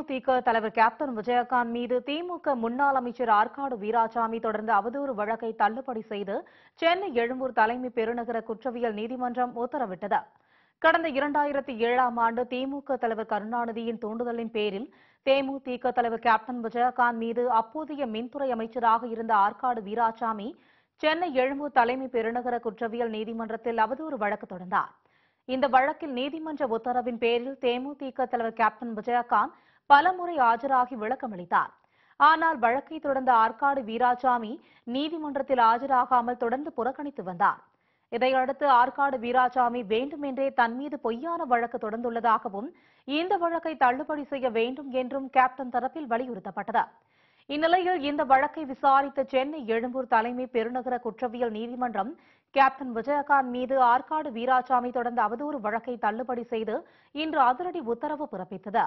தேமுதிக தலைவர் கேப்டன் விஜயகாந்த் மீது திமுக முன்னாள் அமைச்சர் ஆற்காடு வீராசாமி தொடர்ந்த அவதூறு வழக்கை தள்ளுபடி செய்து சென்னை எழும்பூர் தலைமை பெருநகர குற்றவியல் நீதிமன்றம் உத்தரவிட்டது. கடந்த 2007ஆம் ஆண்டு திமுக தலைவர் கருணாநிதியின் தூண்டுதலின் பேரில் தேமுதிக தலைவர் கேப்டன் விஜயகாந்த் மீது அப்போதைய மின்துறை அமைச்சராக இருந்த ஆற்காடு வீராசாமி சென்னை எழும்பூர் தலைமை பெருநகர குற்றவியல் நீதிமன்றத்தில் அவதூறு வழக்கு தொடர்ந்தார். இந்த வழக்கில் நீதிமன்ற உத்தரவின் பேரில் தேமுதிக தலைவர் கேப்டன் விஜயகாந்த் பலமுறை ஆஜராகி விளக்கமளித்தார். ஆனால் வழக்கை தொடர்ந்த ஆற்காடு வீராசாமி நீதிமன்றத்தில் ஆஜராகாமல் தொடர்ந்து புறக்கணித்து வந்தார். இதையடுத்து ஆற்காடு வீராசாமி வேண்டுமென்றே தன் மீது பொய்யான வழக்கு தொடர்ந்துள்ளதாகவும் இந்த வழக்கை தள்ளுபடி செய்ய வேண்டும் என்றும் கேப்டன் தரப்பில் வலியுறுத்தப்பட்டது. இந்நிலையில் இந்த வழக்கை விசாரித்த சென்னை எழும்பூர் தலைமை பெருநகர குற்றவியல் நீதிமன்றம் கேப்டன் விஜயகாந்த் மீது ஆற்காடு வீராசாமி தொடர்ந்த அவதூறு வழக்கை தள்ளுபடி செய்து இன்று அதிரடி உத்தரவு பிறப்பித்தது.